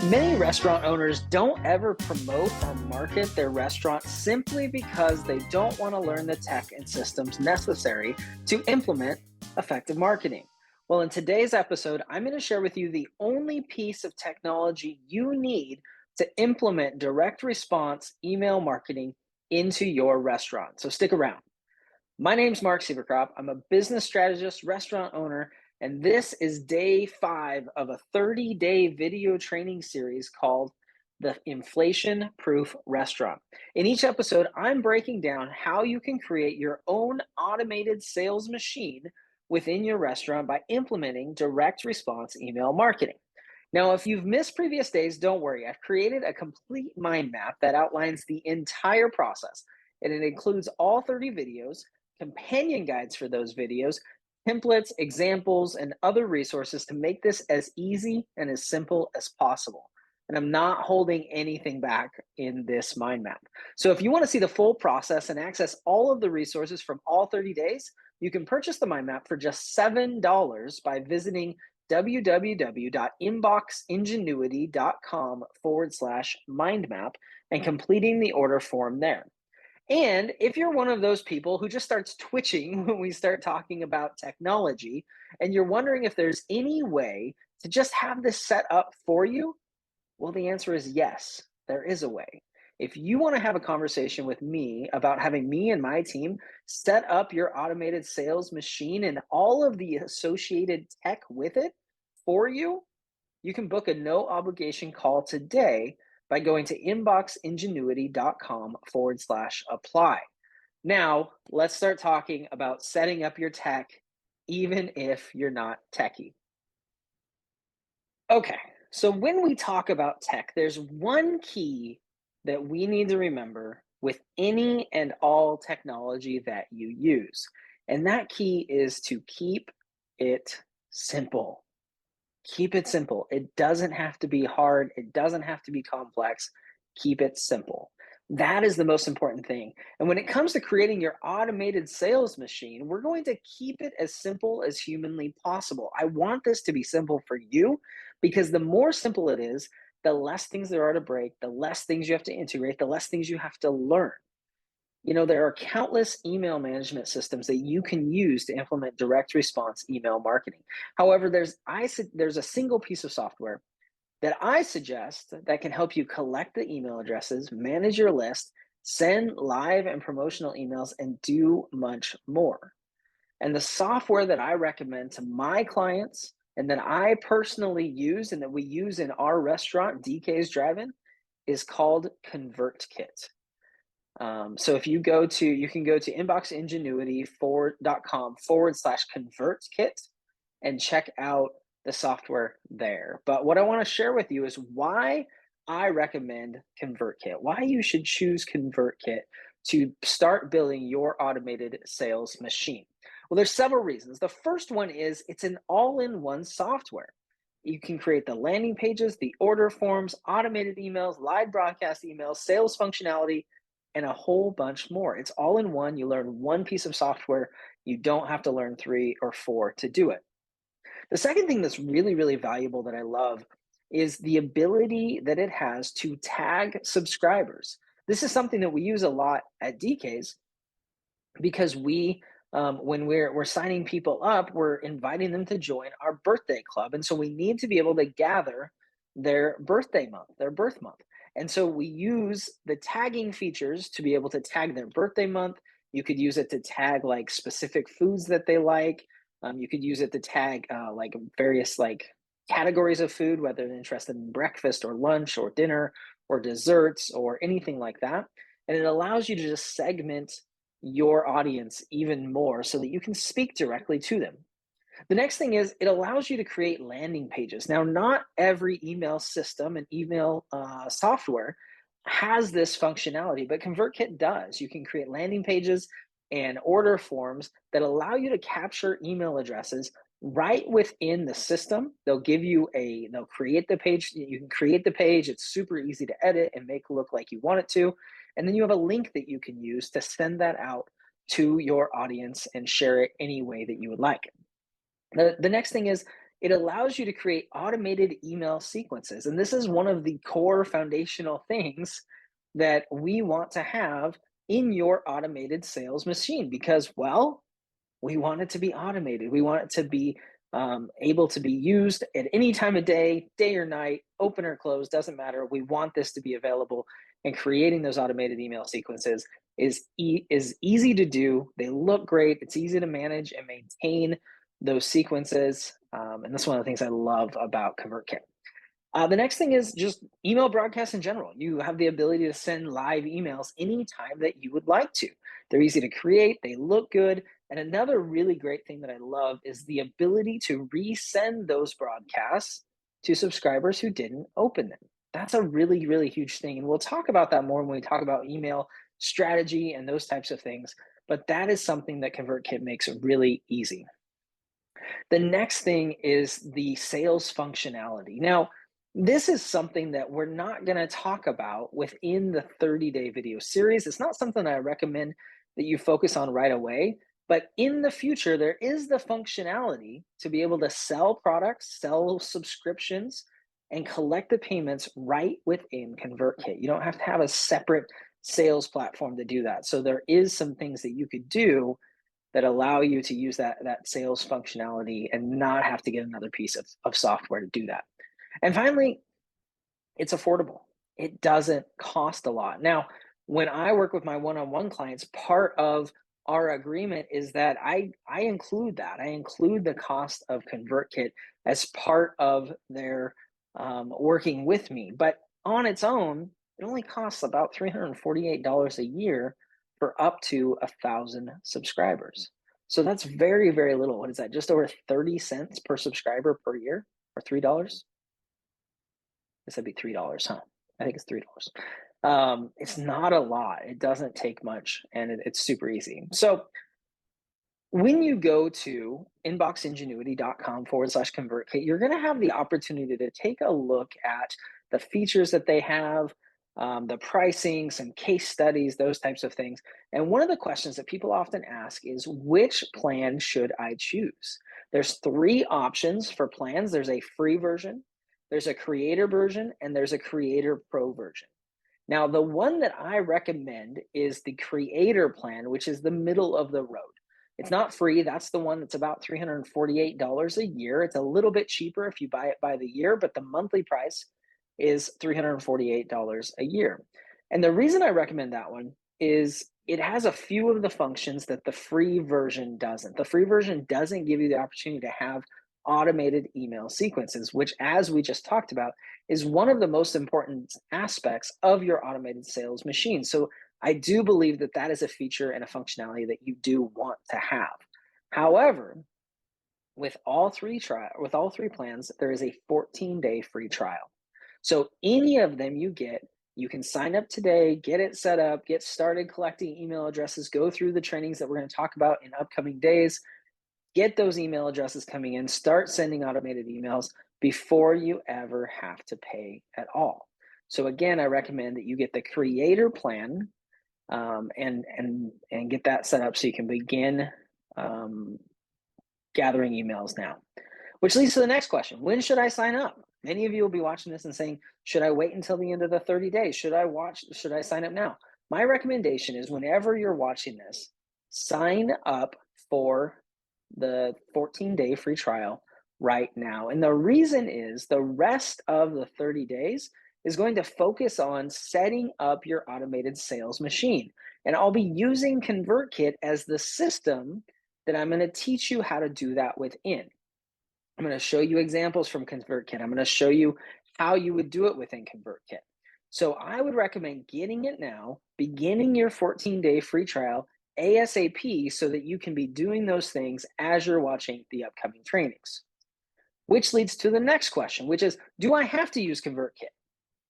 Many restaurant owners don't ever promote or market their restaurant simply because they don't want to learn the tech and systems necessary to implement effective marketing. Well, in today's episode, I'm going to share with you the only piece of technology you need to implement direct response email marketing into your restaurant. So stick around. My name's Mark Sieberkrop. I'm a business strategist, restaurant owner, and this is day 5 of a 30-day video training series called the Inflation Proof Restaurant. In each episode, I'm breaking down how you can create your own automated sales machine within your restaurant by implementing direct response email marketing. Now, if you've missed previous days, don't worry. I've created a complete mind map that outlines the entire process, and it includes all 30 videos, companion guides for those videos, templates, examples, and other resources to make this as easy and as simple as possible. And I'm not holding anything back in this mind map. So if you want to see the full process and access all of the resources from all 30 days, you can purchase the mind map for just $7 by visiting www.inboxingenuity.com/mindmap and completing the order form there. And if you're one of those people who just starts twitching when we start talking about technology, and you're wondering if there's any way to just have this set up for you, well, the answer is yes, there is a way. If you want to have a conversation with me about having me and my team set up your automated sales machine and all of the associated tech with it for you, you can book a no obligation call today by going to inboxingenuity.com/apply. Now, let's start talking about setting up your tech, even if you're not techie. Okay, so when we talk about tech, there's one key that we need to remember with any and all technology that you use. And that key is to keep it simple. Keep it simple. It doesn't have to be hard. It doesn't have to be complex. Keep it simple. That is the most important thing. And when it comes to creating your automated sales machine, we're going to keep it as simple as humanly possible. I want this to be simple for you because the more simple it is, the less things there are to break, the less things you have to integrate, the less things you have to learn. You know, there are countless email management systems that you can use to implement direct response email marketing. However, there's a single piece of software that I suggest that can help you collect the email addresses, manage your list, send live and promotional emails, and do much more. And the software that I recommend to my clients and that I personally use and that we use in our restaurant, DK's Drive-In, is called ConvertKit. So if you can go to inboxingenuity.com/ConvertKit and check out the software there. But what I want to share with you is why I recommend ConvertKit, why you should choose ConvertKit to start building your automated sales machine. Well, there's several reasons. The first one is it's an all-in-one software. You can create the landing pages, the order forms, automated emails, live broadcast emails, sales functionality, and a whole bunch more. It's all in one. You learn one piece of software. You don't have to learn 3 or 4 to do it. The second thing that's really, really valuable that I love is the ability that it has to tag subscribers. This is something that we use a lot at DK's because when we're signing people up, we're inviting them to join our birthday club. And so we need to be able to gather their birthday month, their birth month. And so we use the tagging features to be able to tag their birthday month. You could use it to tag like specific foods that they like. You could use it to tag like various like categories of food, whether they're interested in breakfast or lunch or dinner or desserts or anything like that. And it allows you to just segment your audience even more so that you can speak directly to them. The next thing is it allows you to create landing pages. Now, not every email system and email software has this functionality, but ConvertKit does. You can create landing pages and order forms that allow you to capture email addresses right within the system. They'll create the page. You can create the page. It's super easy to edit and make it look like you want it to. And then you have a link that you can use to send that out to your audience and share it any way that you would like. The next thing is it allows you to create automated email sequences. And this is one of the core foundational things that we want to have in your automated sales machine because, well, we want it to be automated. We want it to be able to be used at any time of day or night, open or close, doesn't matter. We want this to be available. And creating those automated email sequences is easy to do. They look great. It's easy to manage and maintain those sequences. And that's one of the things I love about ConvertKit. The next thing is just email broadcasts in general. You have the ability to send live emails anytime that you would like to. They're easy to create, they look good. And another really great thing that I love is the ability to resend those broadcasts to subscribers who didn't open them. That's a really, really huge thing. And we'll talk about that more when we talk about email strategy and those types of things. But that is something that ConvertKit makes really easy. The next thing is the sales functionality. Now, this is something that we're not going to talk about within the 30-day video series. It's not something I recommend that you focus on right away, but in the future, there is the functionality to be able to sell products, sell subscriptions, and collect the payments right within ConvertKit. You don't have to have a separate sales platform to do that. So there is some things that you could do that allow you to use that sales functionality and not have to get another piece of software to do that. And finally, it's affordable. It doesn't cost a lot. Now, when I work with my one-on-one clients, part of our agreement is that I include that. I include the cost of ConvertKit as part of their working with me. But on its own, it only costs about $348 a year for up to 1,000 subscribers. So that's very, very little. What is that? Just over 30 cents per subscriber per year, or $3? This would be $3, huh? I think it's $3. It's not a lot. It doesn't take much, and it's super easy. So when you go to inboxingenuity.com/ConvertKit, you're going to have the opportunity to take a look at the features that they have, the pricing, some case studies, those types of things. And one of the questions that people often ask is, which plan should I choose? There's 3 options for plans. There's a free version, there's a creator version, and there's a creator pro version. Now, the one that I recommend is the creator plan, which is the middle of the road. It's not free. That's the one that's about $348 a year. It's a little bit cheaper if you buy it by the year, but the monthly price is $348 a year. And the reason I recommend that one is it has a few of the functions that the free version doesn't. The free version doesn't give you the opportunity to have automated email sequences, which, as we just talked about, is one of the most important aspects of your automated sales machine. So I do believe that that is a feature and a functionality that you do want to have. However, with all three plans, there is a 14-day free trial. So any of them you can sign up today, get it set up, get started collecting email addresses, go through the trainings that we're going to talk about in upcoming days, get those email addresses coming in, start sending automated emails before you ever have to pay at all. So again, I recommend that you get the creator plan and get that set up so you can begin gathering emails now. Which leads to the next question. When should I sign up? Many of you will be watching this and saying, should I wait until the end of the 30 days? Should I sign up now? My recommendation is whenever you're watching this, sign up for the 14-day free trial right now. And the reason is the rest of the 30 days is going to focus on setting up your automated sales machine. And I'll be using ConvertKit as the system that I'm going to teach you how to do that within. I'm going to show you examples from ConvertKit. I'm going to show you how you would do it within ConvertKit. So I would recommend getting it now, beginning your 14-day free trial ASAP so that you can be doing those things as you're watching the upcoming trainings. Which leads to the next question, which is, do I have to use ConvertKit?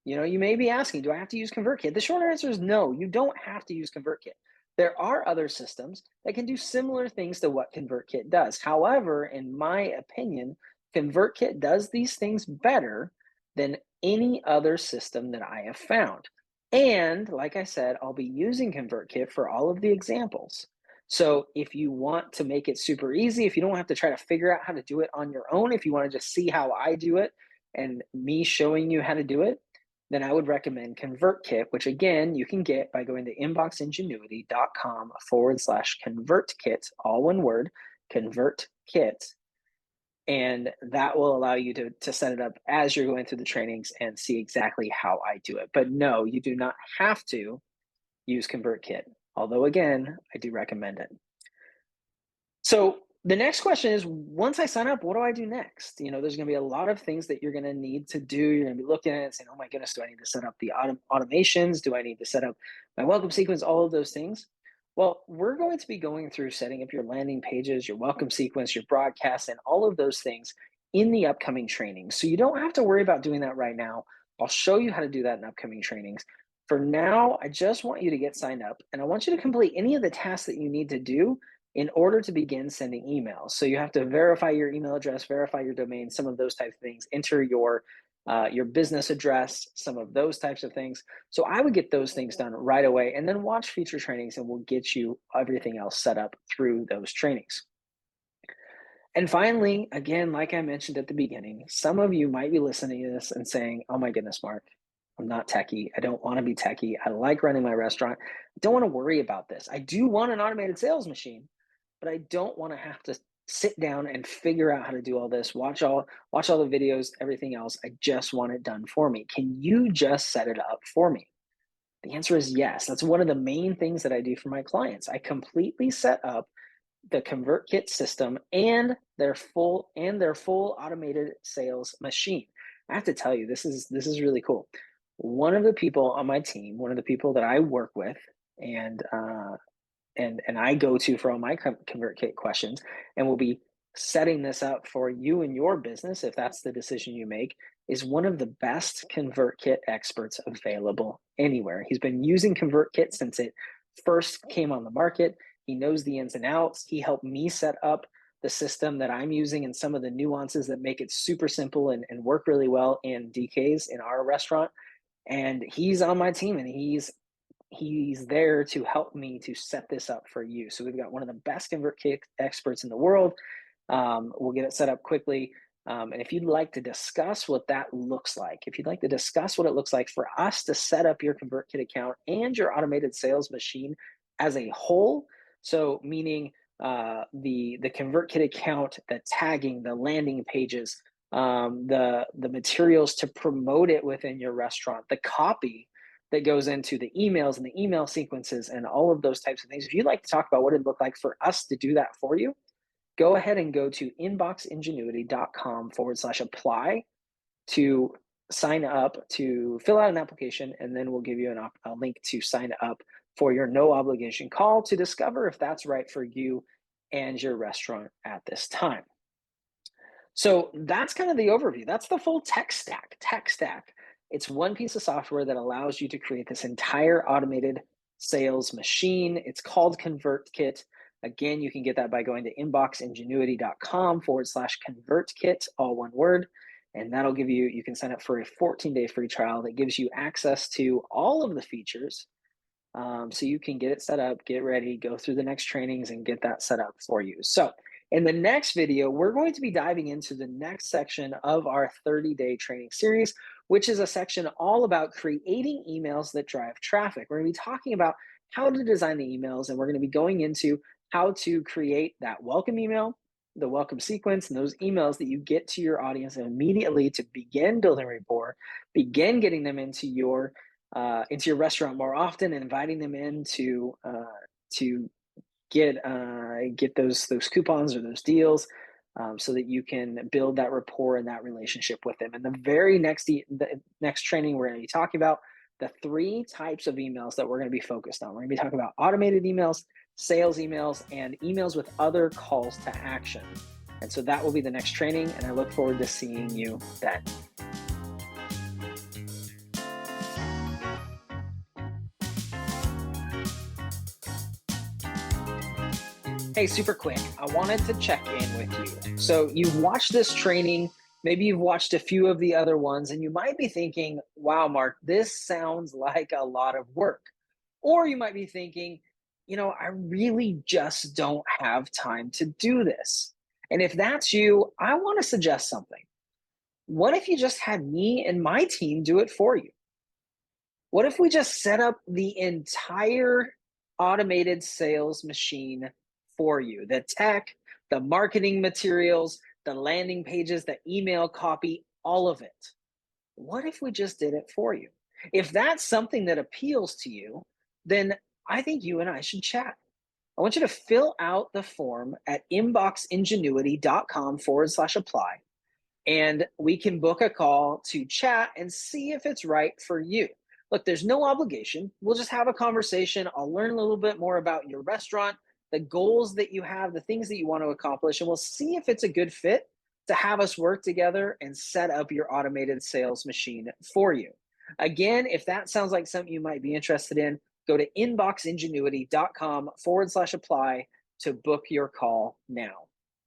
You may be asking, do I have to use ConvertKit? The short answer is no, you don't have to use ConvertKit. There are other systems that can do similar things to what ConvertKit does. However, in my opinion, ConvertKit does these things better than any other system that I have found. And like I said, I'll be using ConvertKit for all of the examples. So if you want to make it super easy, if you don't have to try to figure out how to do it on your own, if you want to just see how I do it and me showing you how to do it, then I would recommend ConvertKit, which again, you can get by going to inboxingenuity.com/ConvertKit, all one word, ConvertKit. And that will allow you to set it up as you're going through the trainings and see exactly how I do it. But no, you do not have to use ConvertKit. Although again, I do recommend it. So the next question is, once I sign up, what do I do next? There's going to be a lot of things that you're going to need to do. You're going to be looking at it and saying, oh my goodness, do I need to set up the automations? Do I need to set up my welcome sequence? All of those things. Well, we're going to be going through setting up your landing pages, your welcome sequence, your broadcasts, and all of those things in the upcoming trainings. So you don't have to worry about doing that right now. I'll show you how to do that in upcoming trainings. For now, I just want you to get signed up, and I want you to complete any of the tasks that you need to do in order to begin sending emails. So you have to verify your email address, verify your domain, some of those types of things, enter your business address, some of those types of things. So I would get those things done right away and then watch future trainings, and we'll get you everything else set up through those trainings. And finally, again, like I mentioned at the beginning, some of you might be listening to this and saying, oh my goodness, Mark, I'm not techie. I don't want to be techie. I like running my restaurant. I don't want to worry about this. I do want an automated sales machine, but I don't want to have to sit down and figure out how to do all this, watch all the videos, everything else. I just want it done for me. Can you just set it up for me? The answer is yes. That's one of the main things that I do for my clients. I completely set up the ConvertKit system and their full automated sales machine. I have to tell you, this is really cool. One of the people on my team, one of the people that I work with, and I go to for all my ConvertKit questions, and we'll be setting this up for you and your business if that's the decision you make, is one of the best ConvertKit experts available anywhere. He's been using ConvertKit since it first came on the market. He knows the ins and outs. He helped me set up the system that I'm using and some of the nuances that make it super simple and work really well in DK's in our restaurant. And he's on my team, and he's there to help me to set this up for you. So we've got one of the best ConvertKit experts in the world. We'll get it set up quickly. And if you'd like to discuss what that looks like, if you'd like to discuss what it looks like for us to set up your ConvertKit account and your automated sales machine as a whole, so meaning the ConvertKit account, the tagging, the landing pages, the materials to promote it within your restaurant, the copy that goes into the emails and the email sequences and all of those types of things. If you'd like to talk about what it'd look like for us to do that for you, go ahead and go to inboxingenuity.com/apply to sign up, to fill out an application, and then we'll give you a link to sign up for your no obligation call to discover if that's right for you and your restaurant at this time. So that's kind of the overview. That's the full tech stack. It's one piece of software that allows you to create this entire automated sales machine. It's called ConvertKit. Again, you can get that by going to inboxingenuity.com/ConvertKit, all one word. And that'll give you can sign up for a 14-day free trial that gives you access to all of the features. So you can get it set up, get ready, go through the next trainings and get that set up for you. So in the next video, we're going to be diving into the next section of our 30-day training series, which is a section all about creating emails that drive traffic. We're going to be talking about how to design the emails, and we're going to be going into how to create that welcome email, the welcome sequence, and those emails that you get to your audience immediately to begin building rapport, begin getting them into your restaurant more often, and inviting them in to get those coupons or those deals, so that you can build that rapport and that relationship with them. And the very next training, we're going to be talking about the 3 types of emails that we're going to be focused on. We're going to be talking about automated emails, sales emails, and emails with other calls to action. And so that will be the next training, and I look forward to seeing you then. Hey, super quick, I wanted to check in with you. So you've watched this training, maybe you've watched a few of the other ones, and you might be thinking, wow, Mark, this sounds like a lot of work. Or you might be thinking, I really just don't have time to do this. And if that's you, I want to suggest something. What if you just had me and my team do it for you? What if we just set up the entire automated sales machine for you? The tech, the marketing materials, the landing pages, the email copy, all of it. What if we just did it for you? If that's something that appeals to you, then I think you and I should chat. I want you to fill out the form at inboxingenuity.com/apply, and we can book a call to chat and see if it's right for you. Look, there's no obligation. We'll just have a conversation. I'll learn a little bit more about your restaurant, the goals that you have, the things that you want to accomplish, and we'll see if it's a good fit to have us work together and set up your automated sales machine for you. Again, if that sounds like something you might be interested in, go to inboxingenuity.com/apply to book your call now.